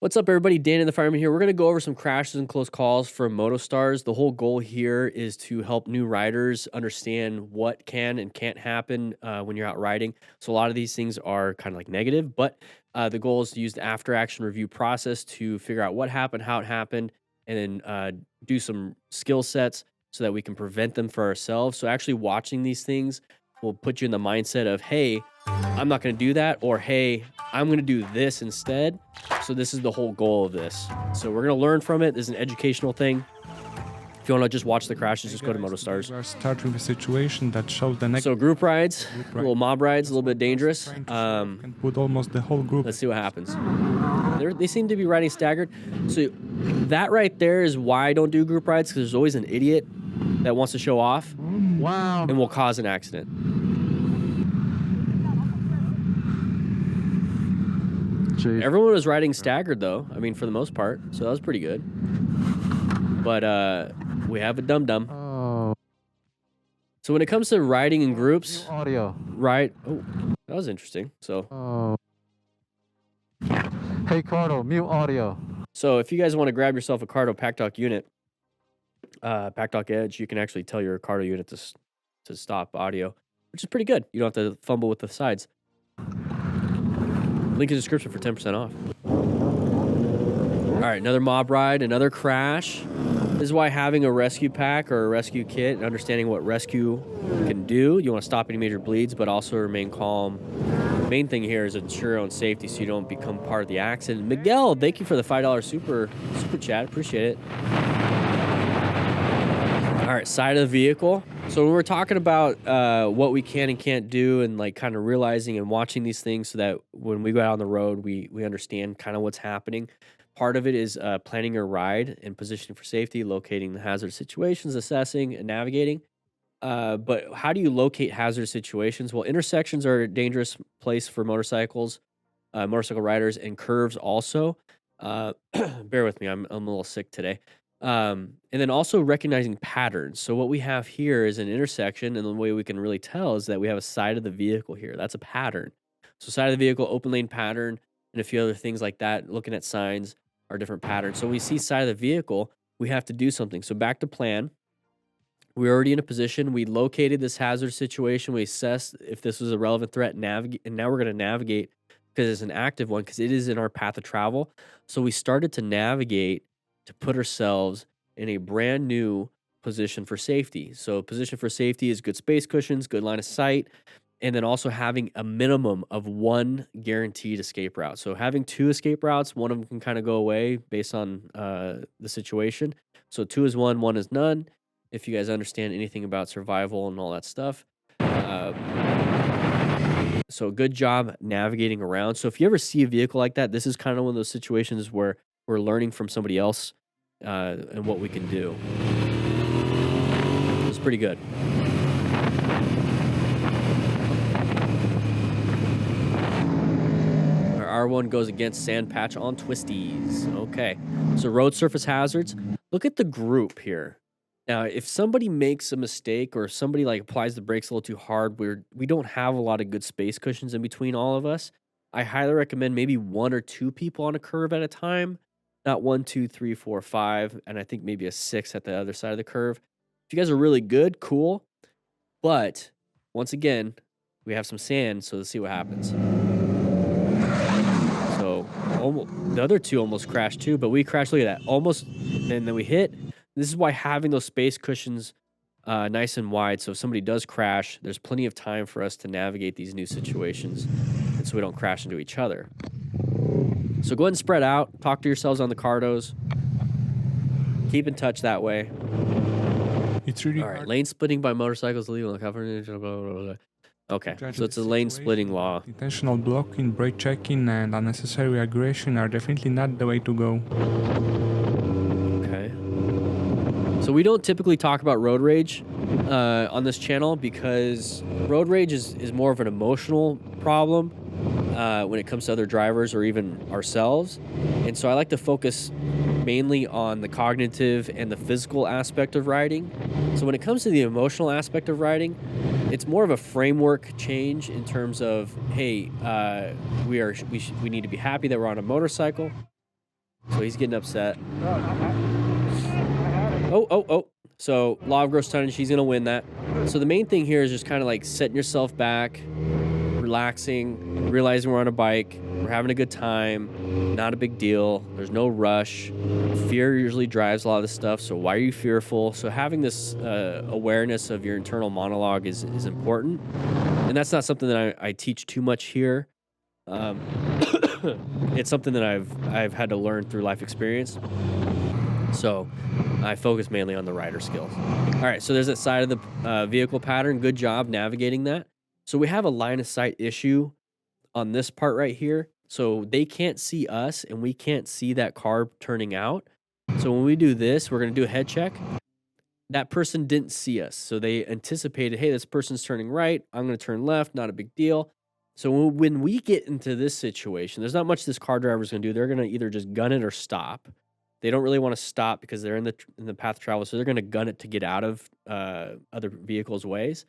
What's up, everybody? Dan and the Fireman here. We're going to go over some crashes and close calls for MotoStars. The whole goal here is to help new riders understand what can and can't happen when you're out riding. So a lot of these things are kind of like negative, but the goal is to use the after-action review process to figure out what happened, how it happened, and then do some skill sets so that we can prevent them for ourselves. So actually watching these things will put you in the mindset of, hey, I'm not going to do that, or hey, I'm going to do this instead. So this is the whole goal of this. So we're going to learn from it. This is an educational thing. If you want to just watch the crashes, just go to MotoStars. We are starting a situation that shows the next. So group rides, little mob rides, a little bit dangerous. Can put almost the whole group. Let's see what happens. They seem to be riding staggered. So that right there is why I don't do group rides, because there's always an idiot that wants to show off. Wow. And will cause an accident. Jeez. Everyone was riding staggered, though. I mean, for the most part. So that was pretty good. But we have a dum-dum. Oh. So when it comes to riding in groups... Audio. Right. Oh, that was interesting. So... Oh. Hey, Cardo, mute audio. So if you guys want to grab yourself a Cardo PackDoc unit, PackDoc Edge, you can actually tell your Cardo unit to stop audio, which is pretty good. You don't have to fumble with the sides. Link in the description for 10% off. All right, another mob ride, another crash. This is why having a rescue pack or a rescue kit and understanding what rescue can do. You want to stop any major bleeds, but also remain calm. The main thing here is ensure your own safety so you don't become part of the accident. Miguel, thank you for the $5 super chat. Appreciate it. All right, side of the vehicle. So when we're talking about what we can and can't do and like kind of realizing and watching these things so that when we go out on the road, we understand kind of what's happening. Part of it is planning your ride and positioning for safety, locating the hazard situations, assessing and navigating. But how do you locate hazard situations? Well, intersections are a dangerous place for motorcycles, motorcycle riders, and curves also. Bear with me, I'm a little sick today. And then also recognizing patterns. So what we have here is an intersection, and the way we can really tell is that we have a side of the vehicle here. That's a pattern. So side of the vehicle, open lane pattern, and a few other things like that. Looking at signs are different patterns. So when we see side of the vehicle, we have to do something. So back to plan. We're already in a position. We located this hazard situation. We assessed if this was a relevant threat, and now we're going to navigate because it's an active one, because it is in our path of travel. So we started to navigate to put ourselves in a brand new position for safety. So position for safety is good space cushions, good line of sight, and then also having a minimum of one guaranteed escape route. So having two escape routes, one of them can kind of go away based on the situation. So 2 is 1, 1 is none. If you guys understand anything about survival and all that stuff. So good job navigating around. So if you ever see a vehicle like that, this is kind of one of those situations where we're learning from somebody else and what we can do. It's pretty good. Our R1 goes against sand patch on twisties. Okay, so road surface hazards. Look at the group here. Now, if somebody makes a mistake or somebody like applies the brakes a little too hard, we don't have a lot of good space cushions in between all of us. I highly recommend maybe 1 or 2 people on a curve at a time. Not 1, 2, 3, 4, 5, and I think maybe a 6 at the other side of the curve. If you guys are really good, cool. But once again, we have some sand, so let's see what happens. So the other 2 almost crashed too, but we crashed. Look at that, almost, and then we hit. This is why having those space cushions nice and wide, so if somebody does crash, there's plenty of time for us to navigate these new situations, and so we don't crash into each other. So go ahead and spread out. Talk to yourselves on the cardos. Keep in touch that way. It's really all right. Lane splitting by motorcycles illegal in California. Blah, blah, blah, blah. Okay, so it's a lane splitting law. Intentional blocking, brake checking, and unnecessary aggression are definitely not the way to go. Okay. So we don't typically talk about road rage on this channel because road rage is more of an emotional problem when it comes to other drivers or even ourselves. And so I like to focus mainly on the cognitive and the physical aspect of riding. So when it comes to the emotional aspect of riding, it's more of a framework change in terms of, hey, we need to be happy that we're on a motorcycle. So he's getting upset. Oh. So law of gross tonnage, he's going to win that. So the main thing here is just kind of like setting yourself back, relaxing, realizing we're on a bike, we're having a good time, not a big deal. There's no rush. Fear usually drives a lot of this stuff. So why are you fearful? So having this awareness of your internal monologue is important. And that's not something that I teach too much here. It's something that I've had to learn through life experience. So I focus mainly on the rider skills. All right, so there's that side of the vehicle pattern. Good job navigating that. So we have a line of sight issue on this part right here. So they can't see us and we can't see that car turning out. So when we do this, we're going to do a head check. That person didn't see us. So they anticipated, hey, this person's turning right. I'm going to turn left. Not a big deal. So when we get into this situation, there's not much this car driver's going to do. They're going to either just gun it or stop. They don't really want to stop because they're in the path of travel. So they're going to gun it to get out of other vehicles' ways.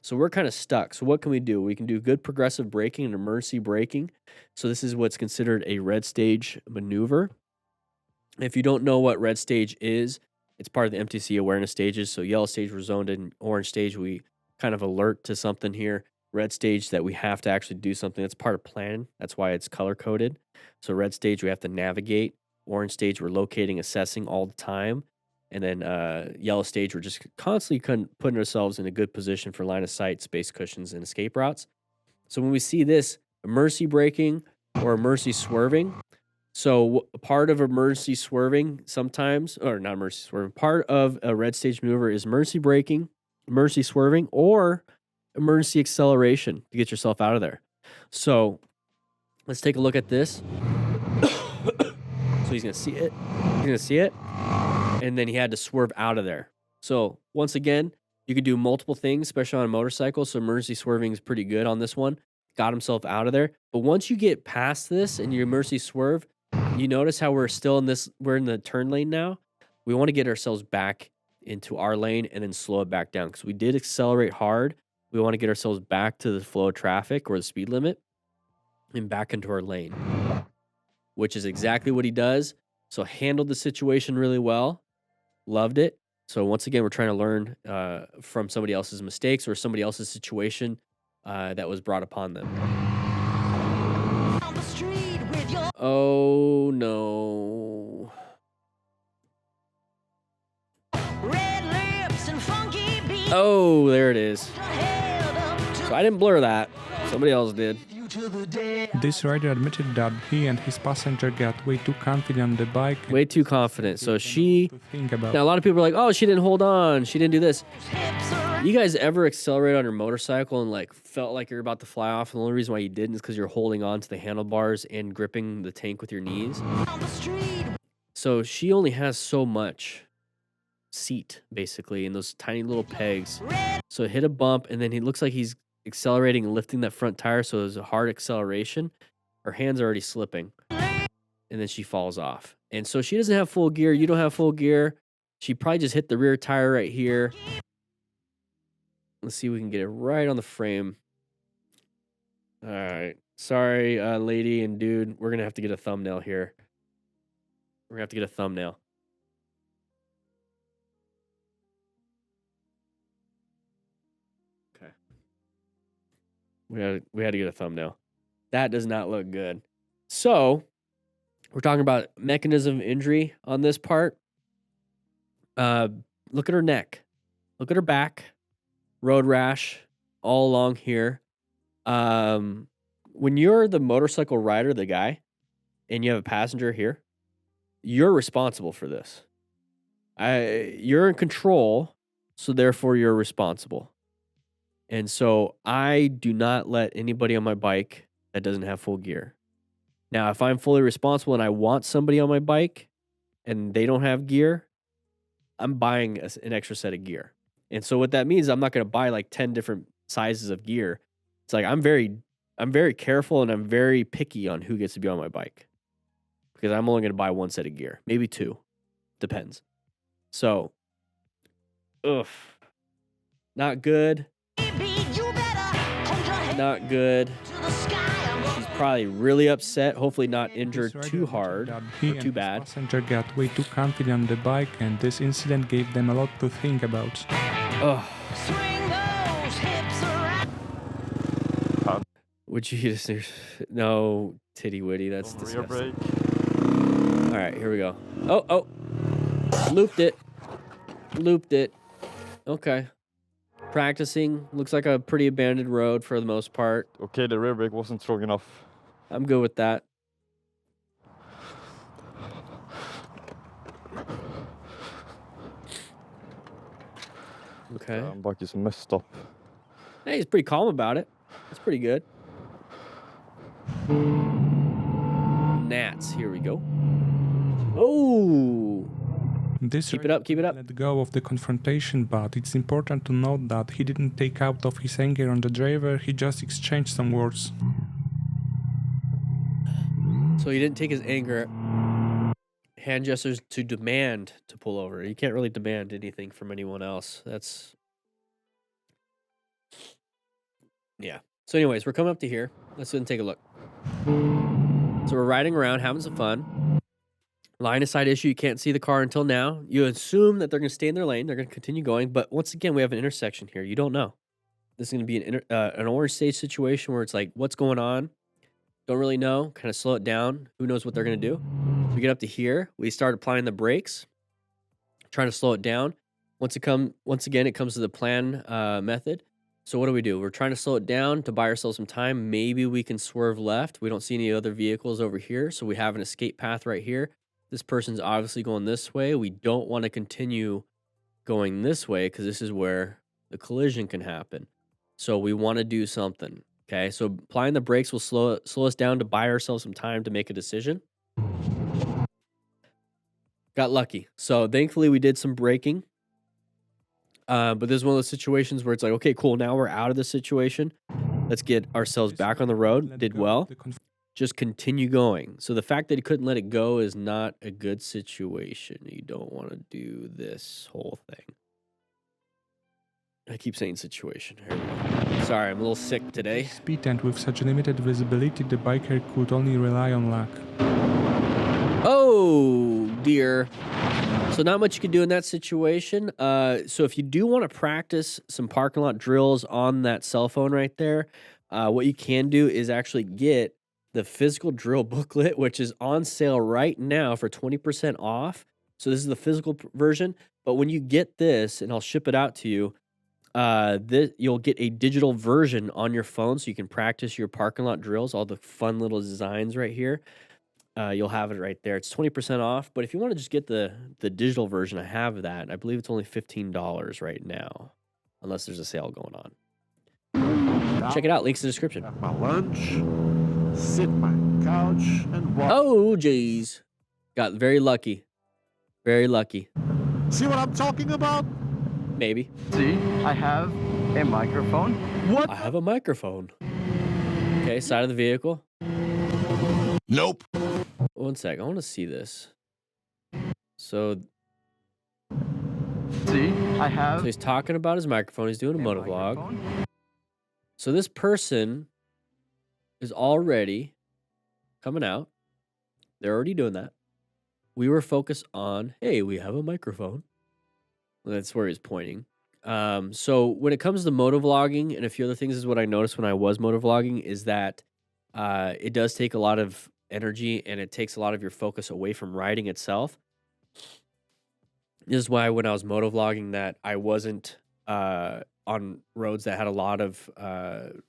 So we're kind of stuck. So what can we do? We can do good progressive braking and emergency braking. So this is what's considered a red stage maneuver. If you don't know what red stage is, it's part of the MTC awareness stages. So yellow stage, we're zoned in. Orange stage, we kind of alert to something here. Red stage, that we have to actually do something. That's part of plan. That's why it's color coded. So red stage, we have to navigate. Orange stage, we're locating, assessing all the time. And then yellow stage, we're just constantly putting ourselves in a good position for line of sight, space cushions, and escape routes. So when we see this emergency braking or emergency swerving, so part of emergency swerving sometimes, or not emergency swerving, part of a red stage maneuver is emergency braking, emergency swerving, or emergency acceleration to get yourself out of there. So let's take a look at this. So he's going to see it. He's going to see it. And then he had to swerve out of there. So once again, you could do multiple things, especially on a motorcycle. So emergency swerving is pretty good on this one. Got himself out of there. But once you get past this and you emergency swerve, you notice how we're still in this, we're in the turn lane now. We want to get ourselves back into our lane and then slow it back down because we did accelerate hard. We want to get ourselves back to the flow of traffic or the speed limit and back into our lane, which is exactly what he does. So handled the situation really well. Loved it. So once again, we're trying to learn from somebody else's mistakes or somebody else's situation that was brought upon them. Oh, no. Oh, there it is. So I didn't blur that. Somebody else did. This rider admitted that he and his passenger got way too confident on the bike. Way too confident. So she... Now, a lot of people are like, oh, she didn't hold on. She didn't do this. You guys ever accelerate on your motorcycle and like felt like you're about to fly off? And the only reason why you didn't is because you're holding on to the handlebars and gripping the tank with your knees. So she only has so much seat, basically, in those tiny little pegs. So it hit a bump, and then he looks like he's accelerating and lifting that front tire, so there's a hard acceleration. Her hand's already slipping, and then she falls off. And so she doesn't have full gear. You don't have full gear. She probably just hit the rear tire right here. Let's see if we can get it right on the frame. All right. Sorry, lady and dude. We're going to have to get a thumbnail here. We're going to have to get a thumbnail. Okay. We had to get a thumbnail. That does not look good. So, we're talking about mechanism of injury on this part. Look at her neck. Look at her back. Road rash all along here. When you're the motorcycle rider, the guy, and you have a passenger here, you're responsible for this. You're in control, so therefore you're responsible. And so I do not let anybody on my bike that doesn't have full gear. Now, if I'm fully responsible and I want somebody on my bike and they don't have gear, I'm buying an extra set of gear. And so what that means, I'm not going to buy like 10 different sizes of gear. It's like I'm very careful and I'm very picky on who gets to be on my bike because I'm only going to buy one set of gear, maybe two, depends. So, not good. Not good. She's probably really upset, hopefully not This injured rider too admitted hard that he or and too his bad. passenger got way too confident on the bike, and this incident gave them a lot to think about. Oh, Swing those hips around. would you just no titty witty? That's On rear disgusting. brake. All right, here we go. Oh, looped it. Okay. Practicing. Looks like a pretty abandoned road for the most part. Okay, the rear brake wasn't strong enough. I'm good with that. Okay. Bike is messed up. Hey, he's pretty calm about it. That's pretty good. Gnats. Here we go. Oh. This Keep it rider up, keep it up. let go of the confrontation, but it's important to note that he didn't take out of his anger on the driver, he just exchanged some words. So he didn't take his anger, hand gestures to demand to pull over. You can't really demand anything from anyone else. That's... Yeah. So anyways, we're coming up to here. Let's go and take a look. So we're riding around, having some fun. Line of sight issue. You can't see the car until now. You assume that they're going to stay in their lane. They're going to continue going. But once again, we have an intersection here. You don't know. This is going to be an orange stage situation where it's like, what's going on? Don't really know. Kind of slow it down. Who knows what they're going to do? We get up to here. We start applying the brakes, trying to slow it down. Once again, it comes to the plan method. So what do? We're trying to slow it down to buy ourselves some time. Maybe we can swerve left. We don't see any other vehicles over here. So we have an escape path right here. This person's obviously going this way. We don't want to continue going this way because this is where the collision can happen. So we want to do something. Okay, so applying the brakes will slow us down to buy ourselves some time to make a decision. Got lucky. So thankfully we did some braking. But this is one of those situations where it's like, okay, cool. Now we're out of the situation. Let's get ourselves back on the road. Did well. Just continue going. So the fact that he couldn't let it go is not a good situation. You don't want to do this whole thing. I keep saying situation. Here we go. Sorry, I'm a little sick today. Speed, and with such limited visibility, the biker could only rely on luck. Oh, dear. So not much you can do in that situation. So if you do want to practice some parking lot drills on that cell phone right there, what you can do is actually get the physical drill booklet, which is on sale right now for 20% off. So this is the physical version. But when you get this, and I'll ship it out to you, you'll get a digital version on your phone so you can practice your parking lot drills, all the fun little designs right here. You'll have it right there. It's 20% off. But if you want to just get the digital version, I have that. I believe it's only $15 right now, unless there's a sale going on. Check it out. Links in the description. Have my lunch, sit my couch, and watch. Oh, geez. Got very lucky. Very lucky. See what I'm talking about? Maybe. See, I have a microphone. What? I have a microphone. Okay, side of the vehicle. Nope. One sec. I want to see this. So See, I have he's talking about his microphone. He's doing a motovlog. microphone. So this person is already coming out. They're already doing that. We were focused on, hey, we have a microphone. That's where he's pointing. So when it comes to motovlogging and a few other things, is what I noticed when I was motovlogging is that it does take a lot of energy and it takes a lot of your focus away from riding itself. This is why when I was motovlogging that I wasn't on roads that had a lot of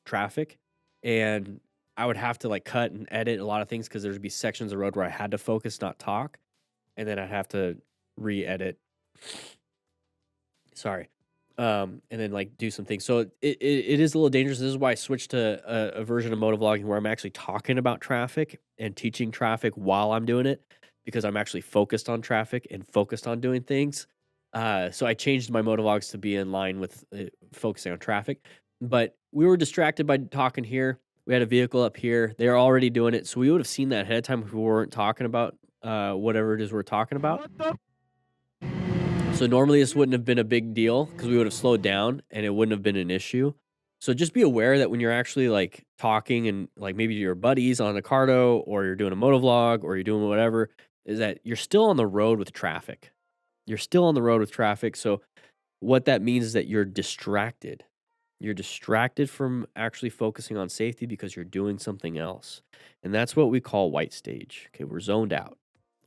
traffic, and I would have to like cut and edit a lot of things because there'd be sections of road where I had to focus, not talk, and then I'd have to re-edit. Sorry. And then like do some things. So it is a little dangerous. This is why I switched to a version of motovlogging where I'm actually talking about traffic and teaching traffic while I'm doing it, because I'm actually focused on traffic and focused on doing things. So I changed my motovlogs to be in line with focusing on traffic. But we were distracted by talking here. We had a vehicle up here. They're already doing it. So we would have seen that ahead of time if we weren't talking about whatever it is we're talking about. So normally this wouldn't have been a big deal because we would have slowed down and it wouldn't have been an issue. So just be aware that when you're actually like talking and like maybe to your buddies on a cardo or you're doing a motovlog or you're doing whatever, is that you're still on the road with traffic. You're still on the road with traffic. So what that means is that you're distracted. You're distracted from actually focusing on safety because you're doing something else. And that's what we call white stage. Okay, we're zoned out.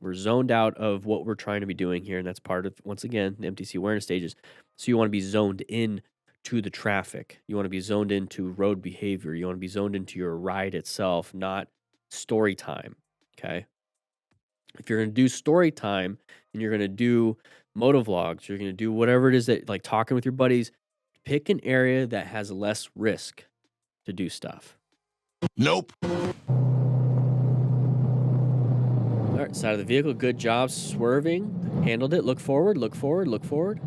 We're zoned out of what we're trying to be doing here. And that's part of, once again, the MTC awareness stages. So you want to be zoned in to the traffic. You want to be zoned into road behavior. You want to be zoned into your ride itself, not story time. Okay. If you're going to do story time and you're going to do motovlogs, you're going to do whatever it is that like talking with your buddies, pick an area that has less risk to do stuff. Nope. All right, side of the vehicle, good job swerving. Handled it. Look forward, look forward, look forward.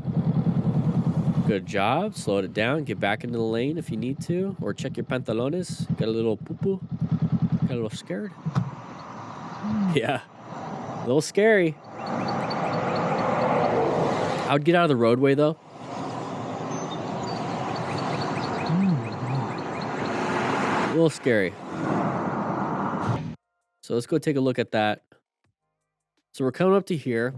Good job. Slowed it down. Get back into the lane if you need to. Or check your pantalones. Got a little poo-poo. Got a little scared. Yeah. A little scary. I would get out of the roadway, though. A little scary. So let's go take a look at that. So we're coming up to here.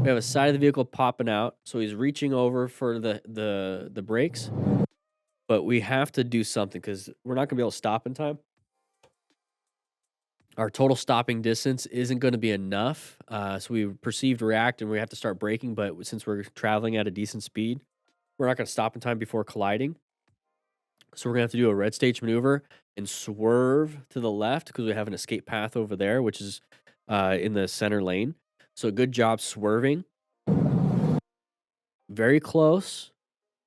We have a side of the vehicle popping out. So he's reaching over for the brakes. But we have to do something because we're not going to be able to stop in time. Our total stopping distance isn't going to be enough. So we perceive to react and we have to start braking. But since we're traveling at a decent speed, we're not going to stop in time before colliding. So we're going to have to do a red stage maneuver and swerve to the left because we have an escape path over there, which is in the center lane. So good job swerving. Very close.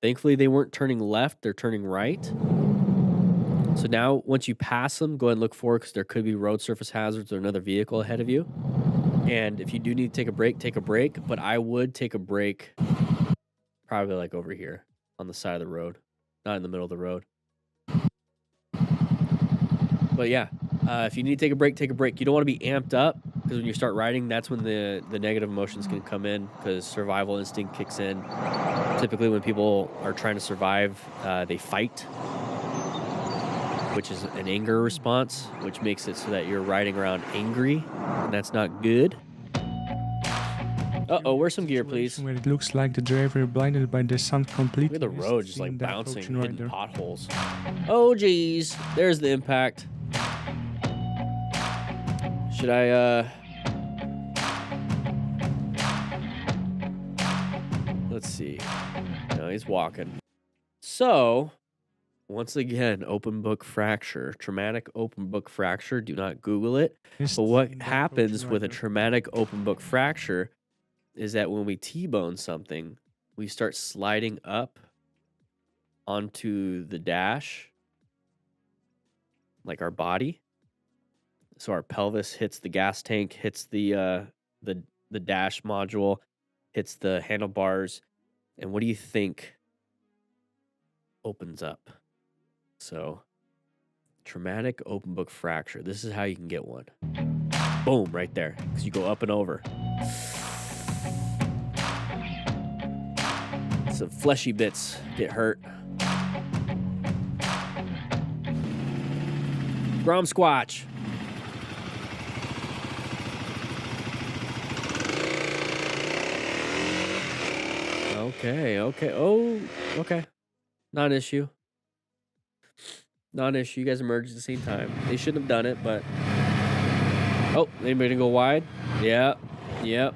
Thankfully, they weren't turning left. They're turning right. So now, once you pass them, go ahead and look forward because there could be road surface hazards or another vehicle ahead of you. And if you do need to take a break, take a break. But I would take a break probably like over here on the side of the road, not in the middle of the road. But yeah, if you need to take a break, take a break. You don't want to be amped up because when you start riding, that's when the negative emotions can come in because survival instinct kicks in. Typically, when people are trying to survive, they fight, which is an anger response, which makes it so that you're riding around angry, and that's not good. Uh-oh, where's some gear, please? Where it looks like the driver blinded by the sun completely. Look at the road just like seeing the bouncing, approaching hitting rider. potholes. Oh, geez. There's the impact. Should I, let's see. No, he's walking. So, once again, open book fracture. Traumatic open book fracture. Do not Google it. Missed But what seeing the happens approaching with a rider. traumatic open book fracture is that when we T-bone something, we start sliding up onto the dash, like our body. So our pelvis hits the gas tank, hits the dash module, hits the handlebars, and what do you think opens up? So, traumatic open book fracture. This is how you can get one. Boom, right there, because you go up and over. Some fleshy bits get hurt. Grom squatch. Okay. Oh, okay. Not an issue. Not an issue. You guys emerged at the same time. They shouldn't have done it, but... Oh, anybody gonna go wide? Yeah. Yep.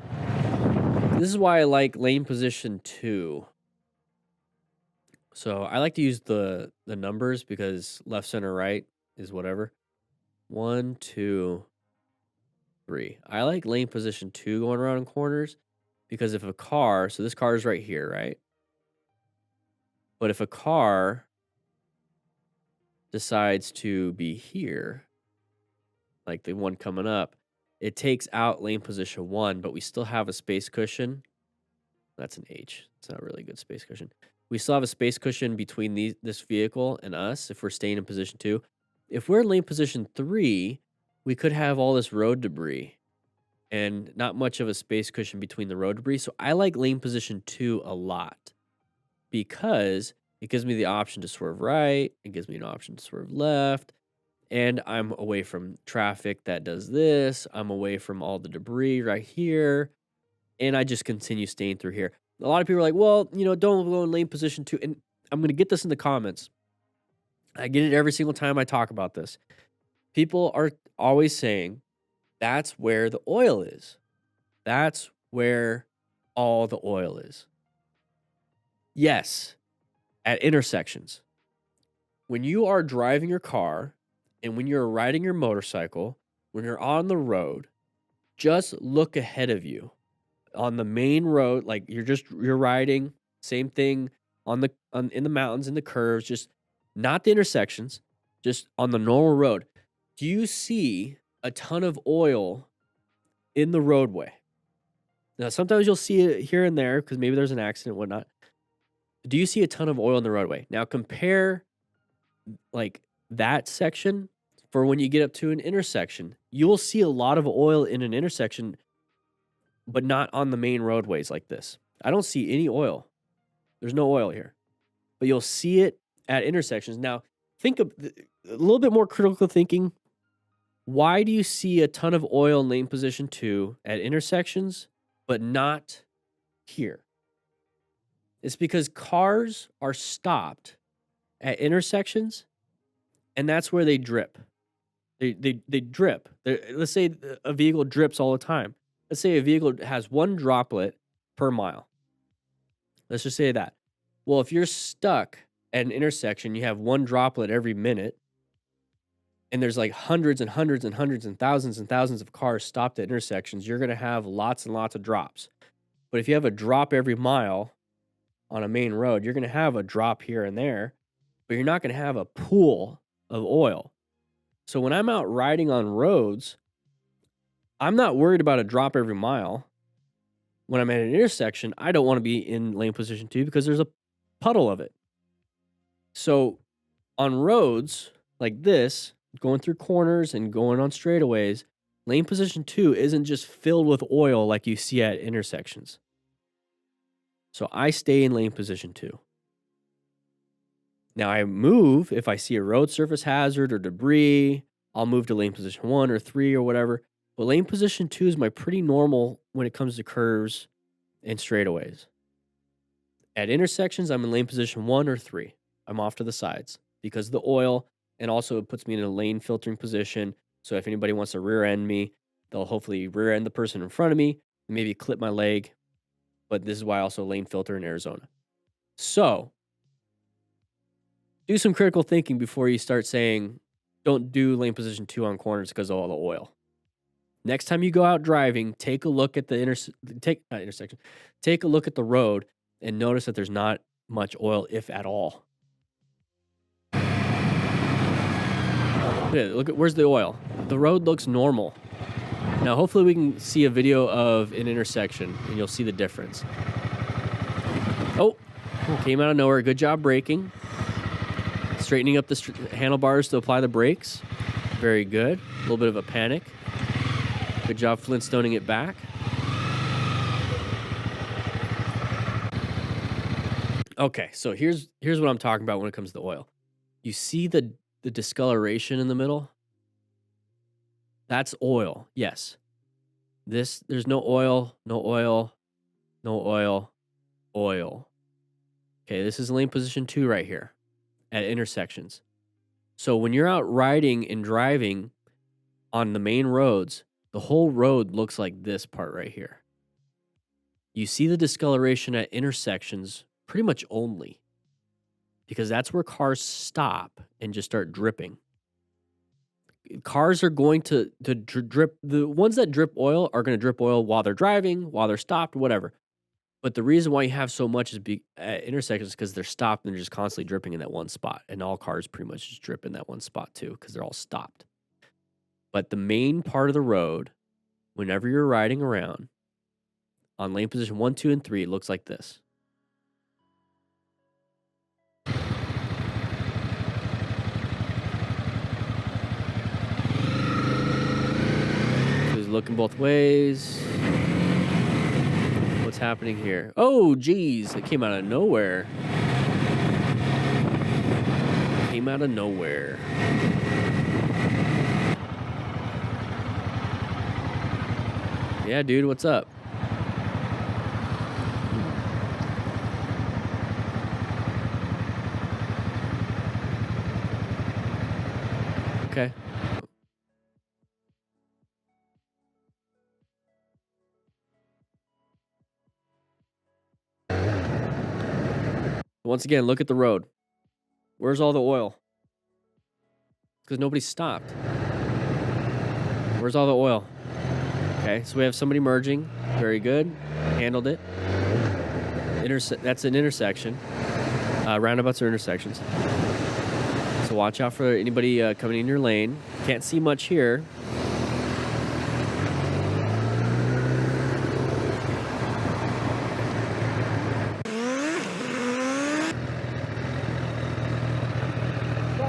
This is why I like lane position 2. So I like to use the numbers because left, center, right is whatever. 1, 2, 3. I like lane position 2 going around in corners because if a car, so this car is right here, right? But if a car decides to be here, like the one coming up, it takes out lane position 1, but we still have a space cushion. That's an H. It's not really a good space cushion. We still have a space cushion between this vehicle and us if we're staying in position 2. If we're in lane position 3, we could have all this road debris and not much of a space cushion between the road debris. So I like lane position 2 a lot because It gives me the option to swerve right. It gives me an option to swerve left. And I'm away from traffic that does this. I'm away from all the debris right here. And I just continue staying through here. A lot of people are like, well, you know, don't go in lane position 2. And I'm going to get this in the comments. I get it every single time I talk about this. People are always saying that's where the oil is. That's where all the oil is. Yes, at intersections. When you are driving your car and when you're riding your motorcycle, when you're on the road, just look ahead of you on the main road. Like you're riding, same thing in the mountains, in the curves, just not the intersections, just on the normal road. Do you see a ton of oil in the roadway? Now, sometimes you'll see it here and there because maybe there's an accident, whatnot. Do you see a ton of oil in the roadway? Now compare like that section for when you get up to an intersection. You will see a lot of oil in an intersection, but not on the main roadways like this. I don't see any oil. There's no oil here, but you'll see it at intersections. Now, think of a little bit more critical thinking. Why do you see a ton of oil in lane position 2 at intersections, but not here? It's because cars are stopped at intersections, and that's where they drip. They drip. Let's say a vehicle drips all the time. Let's say a vehicle has 1 droplet per mile. Let's just say that. Well, if you're stuck at an intersection, you have 1 droplet every minute, and there's like hundreds and hundreds and hundreds and thousands of cars stopped at intersections, you're going to have lots and lots of drops. But if you have a drop every mile on a main road, you're going to have a drop here and there, but you're not going to have a pool of oil. So when I'm out riding on roads, I'm not worried about a drop every mile. When I'm at an intersection, I don't want to be in lane position 2 because there's a puddle of it. So on roads like this, going through corners and going on straightaways, lane position 2 isn't just filled with oil like you see at intersections. So I stay in lane position 2. Now I move if I see a road surface hazard or debris. I'll move to lane position 1 or 3 or whatever. But lane position 2 is my pretty normal when it comes to curves and straightaways. At intersections, I'm in lane position 1 or 3. I'm off to the sides because of the oil, and also it puts me in a lane filtering position. So if anybody wants to rear end me, they'll hopefully rear end the person in front of me, and maybe clip my leg. But this is why I also lane filter in Arizona. So do some critical thinking before you start saying, don't do lane position 2 on corners because of all the oil. Next time you go out driving, take a look at the Take a look at the road and notice that there's not much oil, if at all. Look at where's the oil? The road looks normal. Now, hopefully we can see a video of an intersection and you'll see the difference. Oh, came out of nowhere. Good job braking. Straightening up the handlebars to apply the brakes. Very good. A little bit of a panic. Good job Flintstoning it back. Okay, so here's what I'm talking about when it comes to the oil. You see the discoloration in the middle? That's oil, yes. There's no oil, no oil, no oil, oil. Okay, this is lane position 2 right here at intersections. So when you're out riding and driving on the main roads, the whole road looks like this part right here. You see the discoloration at intersections pretty much only because that's where cars stop and just start dripping. Cars are going to drip. The ones that drip oil are going to drip oil while they're driving, while they're stopped, whatever. But the reason why you have so much is at intersections because they're stopped and they're just constantly dripping in that one spot. And all cars pretty much just drip in that one spot too because they're all stopped. But the main part of the road, whenever you're riding around on lane position 1, 2, and 3, it looks like this. Looking both ways. What's happening here? Oh, geez, it came out of nowhere. come out of nowhere. Yeah, dude, what's up? Okay. Once again, look at the road. Where's all the oil? Because nobody stopped. Where's all the oil? Okay, so we have somebody merging. Very good. Handled it. That's an intersection. Roundabouts are intersections. So watch out for anybody coming in your lane. Can't see much here.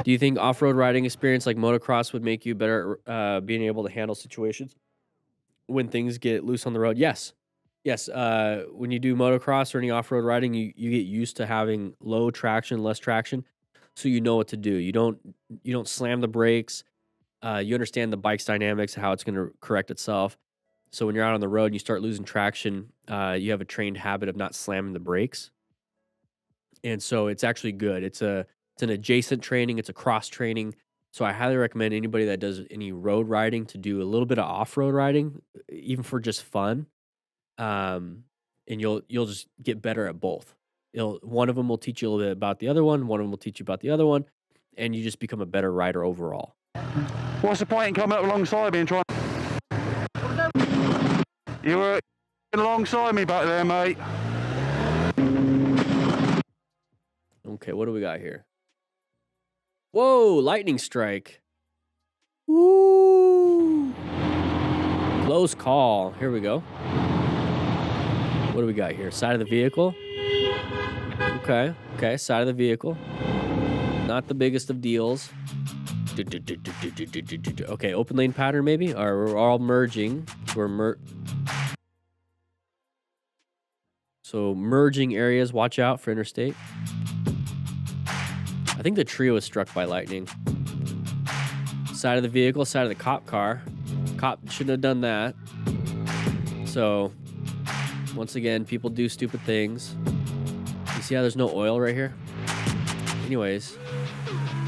Do you think off-road riding experience like motocross would make you better being able to handle situations when things get loose on the road? Yes. Yes. When you do motocross or any off-road riding, you get used to having low traction, less traction, so you know what to do. You don't slam the brakes. You understand the bike's dynamics, how it's going to correct itself. So when you're out on the road and you start losing traction, you have a trained habit of not slamming the brakes. And so it's actually good. It's an adjacent training. It's a cross training. So I highly recommend anybody that does any road riding to do a little bit of off-road riding, even for just fun. And you'll just get better at both. One of them will teach you a little bit about the other one. One of them will teach you about the other one, and you just become a better rider overall. What's the point in coming up alongside me and trying? You were alongside me back there, mate. Okay, what do we got here? Whoa, lightning strike. Woo! Close call. Here we go. What do we got here? Side of the vehicle. Okay, side of the vehicle. Not the biggest of deals. Okay, open lane pattern maybe? Or we're all merging. So merging areas, watch out for interstate. I think the trio was struck by lightning. Side of the vehicle, side of the cop car. Cop shouldn't have done that. So, once again, people do stupid things. You see how there's no oil right here? Anyways,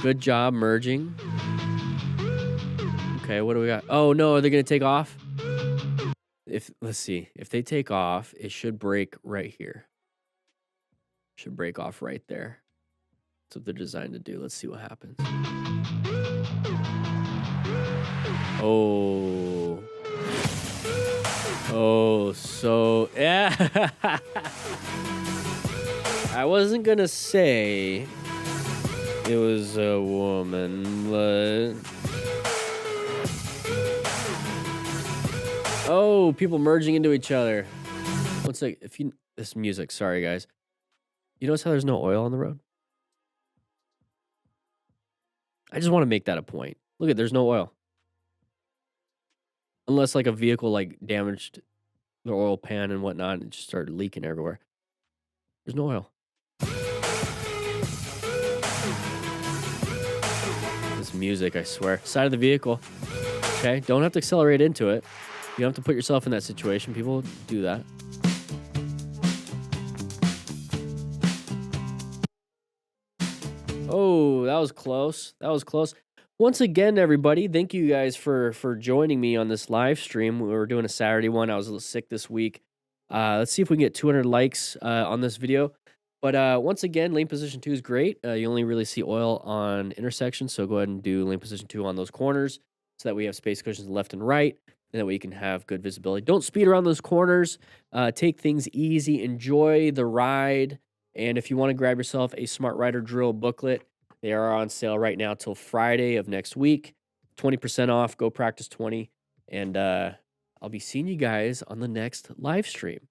good job merging. Okay, what do we got? Oh no, are they gonna take off? Let's see. If they take off, it should break right here. Should break off right there. That's what they're designed to do. Let's see what happens. Oh, so yeah. I wasn't gonna say it was a woman, but oh, people merging into each other. One sec. This music, sorry guys. You notice how there's no oil on the road? I just want to make that a point. Look at, there's no oil. Unless like a vehicle like damaged the oil pan and whatnot and it just started leaking everywhere. There's no oil. This music, I swear. Side of the vehicle. Okay, don't have to accelerate into it. You don't have to put yourself in that situation. People do that. Oh, that was close. That was close. Once again, everybody, thank you guys for joining me on this live stream. We were doing a Saturday one. I was a little sick this week. Let's see if we can get 200 likes on this video. But once again, lane position 2 is great. You only really see oil on intersections, so go ahead and do lane position 2 on those corners so that we have space cushions left and right, and that way you can have good visibility. Don't speed around those corners. Take things easy. Enjoy the ride. And if you want to grab yourself a Smart Rider Drill booklet, they are on sale right now till Friday of next week. 20% off. Go practice 20. And I'll be seeing you guys on the next live stream.